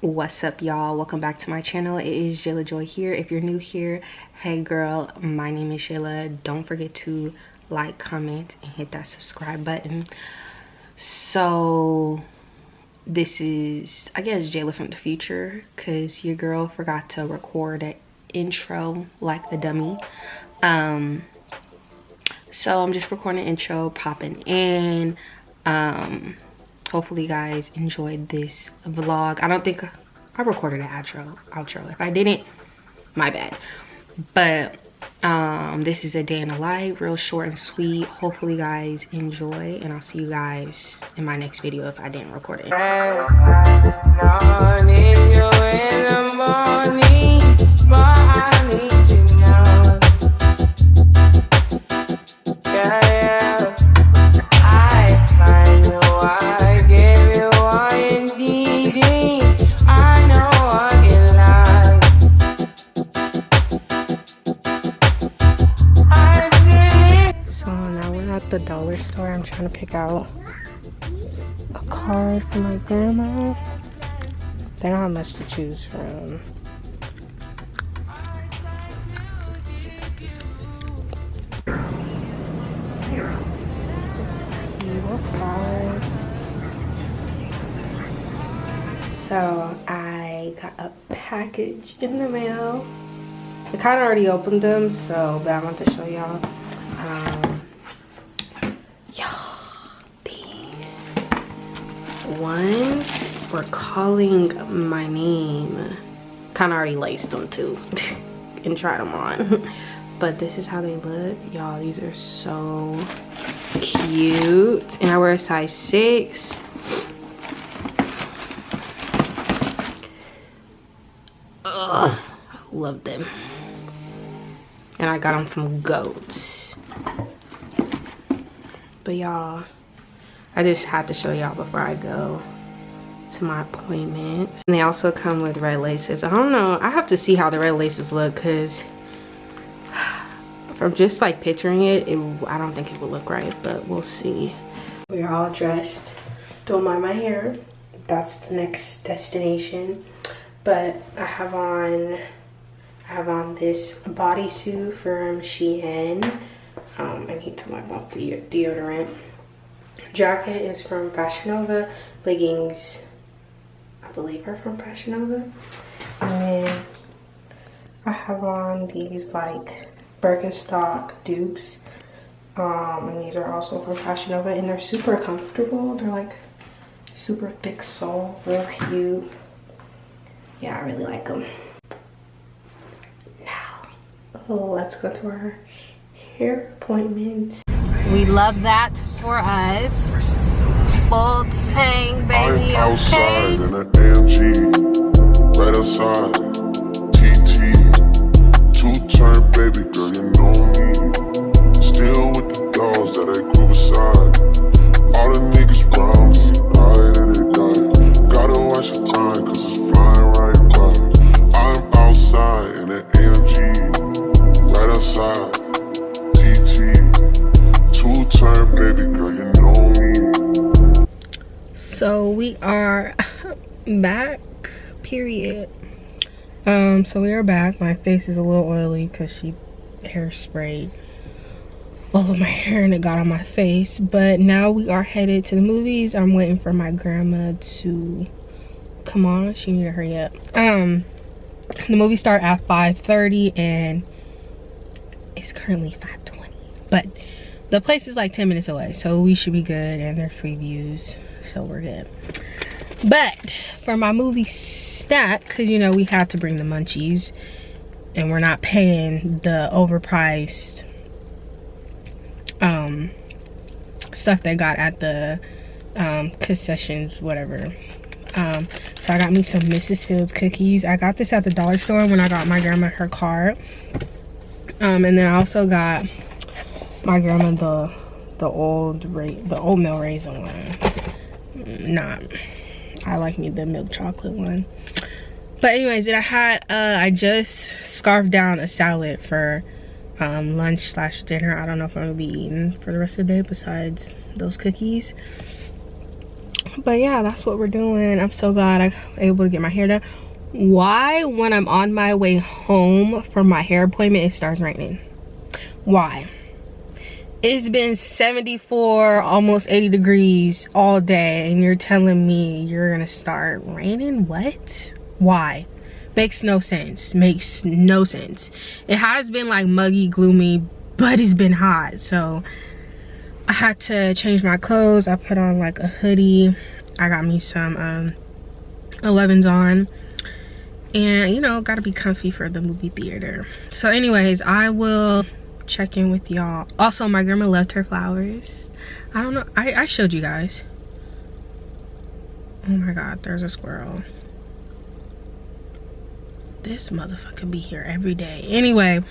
What's up, y'all? Welcome back to my channel. It is Jayla Joy here. If you're new here, hey girl, my name is Jayla. Don't forget to like, comment, and hit that subscribe button. So this is, I guess, Jayla from the future, because your girl forgot to record an intro like the dummy. So I'm just recording an intro, popping in. Hopefully you guys enjoyed this vlog. I don't think I recorded an outro. If I didn't, my bad. But this is a day in the life, real short and sweet. Hopefully you guys enjoy, and I'll see you guys in my next video if I didn't record it. The dollar store. I'm trying to pick out a card for my grandma. They don't have much to choose from. Let's see what flowers. So I got a package in the mail. I kind of already opened them, so but I want to show y'all. Ones were calling my name. Kind of already laced them too and tried them on. But this is how they look, y'all. These are so cute, and I wear a size 6. Ugh, I love them, and I got them from Goats. But y'all, I just had to show y'all before I go to my appointment. And they also come with red laces. I don't know, I have to see how the red laces look, because from just like picturing it, I don't think it would look right, but we'll see. We're all dressed, doing my hair. That's the next destination. But I have on this bodysuit from Shein. I need to wipe off the deodorant. Jacket is from Fashion Nova. Leggings, I believe, are from Fashion Nova. And then I have on these like Birkenstock dupes. And these are also from Fashion Nova, and they're super comfortable. They're like super thick sole, real cute. Yeah, I really like them. Now, let's go to our hair appointment. We love that for us. Full tang, baby. I'm outside in an AMG, right outside. TT, 2-turn, baby girl, you know me. Still with the dogs that I grew beside. All the niggas round me, right and they die. Gotta watch the time, cause it's flying right by. I'm outside in an AMG, right outside. TT, 2-turn, baby girl, you know me. So we are back, period. So we are back. My face is a little oily because she hairsprayed all of my hair and it got on my face. But now we are headed to the movies. I'm waiting for my grandma to come on. She need to hurry up. The movie start at 5:30 and it's currently 5:20. But the place is like 10 minutes away, so we should be good, and there's previews, so we're good. But for my movie snack, because you know we have to bring the munchies, and we're not paying the overpriced stuff they got at the concessions, whatever. So I got me some Mrs. Fields cookies. I got this at the dollar store when I got my grandma her card. And then I also got my grandma the oatmeal raisin one. I like me the milk chocolate one. But anyways, then I just scarfed down a salad for lunch/dinner. I don't know if I'm gonna be eating for the rest of the day besides those cookies. But yeah, that's what we're doing. I'm so glad I was able to get my hair done. Why, when I'm on my way home from my hair appointment, it starts raining? Why? It's been 74, almost 80 degrees all day, and you're telling me you're gonna start raining? What? Why? Makes no sense. Makes no sense. It has been like muggy, gloomy, but it's been hot. So I had to change my clothes. I put on like a hoodie. I got me some 11s on. And you know, gotta be comfy for the movie theater. So anyways, I will check in with y'all. Also, my grandma left her flowers. I don't know, I showed you guys. Oh my god, there's a squirrel. This motherfucker be here every day. Anyway,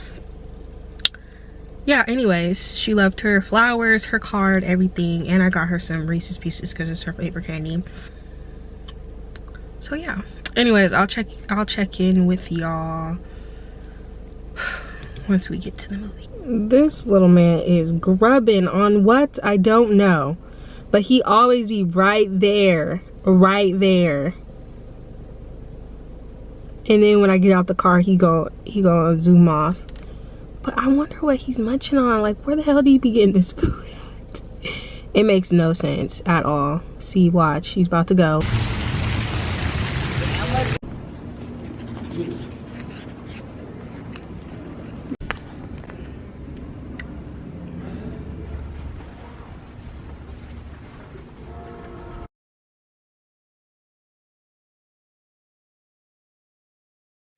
yeah, anyways, she left her flowers, her card, everything, and I got her some Reese's Pieces because it's her favorite candy. So yeah, anyways, I'll check in with y'all once we get to the movie. This little man is grubbing on what? I don't know, but he always be right there, right there. And then when I get out the car, he go zoom off. But I wonder what he's munching on. Like, where the hell do you be getting this food at? It makes no sense at all. See, watch, he's about to go.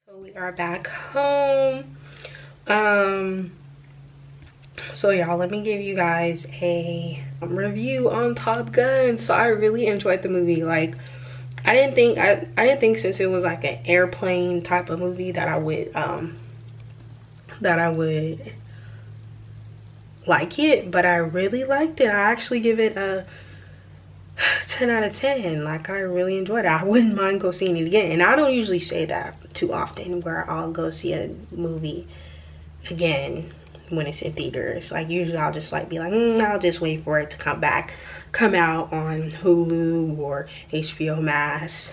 So we are back home. So y'all, let me give you guys a review on Top Gun. So I really enjoyed the movie. Like, I didn't think since it was like an airplane type of movie that I would like it, but I really liked it. I actually give it a 10 out of 10. Like, I really enjoyed it. I wouldn't mind go seeing it again. And I don't usually say that too often, where I'll go see a movie again when it's in theaters. Like, usually I'll just like be like, I'll just wait for it to come out on Hulu or HBO Max,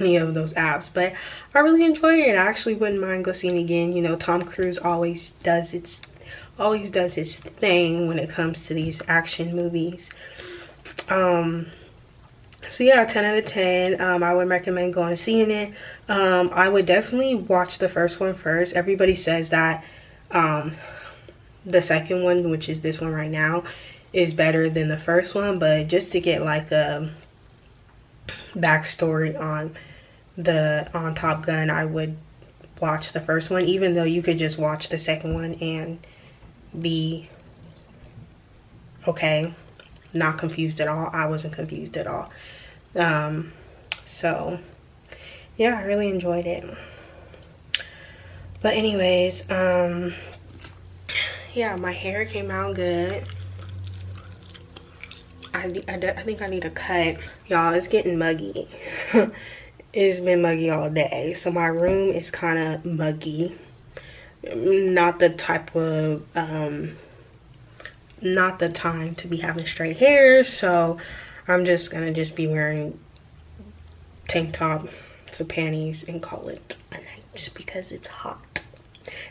any of those apps. But I really enjoyed it. I actually wouldn't mind go seeing it again. You know, Tom Cruise always does his thing when it comes to these action movies. So yeah, 10 out of 10. I would recommend going and seeing it. I would definitely watch the first one first. Everybody says that the second one, which is this one right now, is better than the first one, but just to get like a backstory on Top Gun, I would watch the first one, even though you could just watch the second one and be okay, not confused at all. I wasn't confused at all. So yeah, I really enjoyed it. But anyways, yeah, my hair came out good. I think I need a cut. Y'all, it's getting muggy. It's been muggy all day, so my room is kind of muggy. Not the type of not the time to be having straight hair, so I'm just gonna be wearing tank top, some panties, and call it a night, just because it's hot.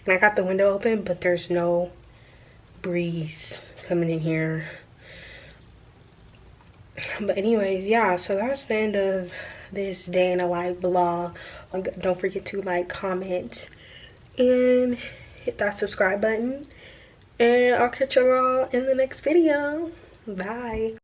And I got the window open, but there's no breeze coming in here. But anyways, yeah, so that's the end of this day in a life vlog. Don't forget to like, comment, and hit that subscribe button. And I'll catch y'all in the next video. Bye.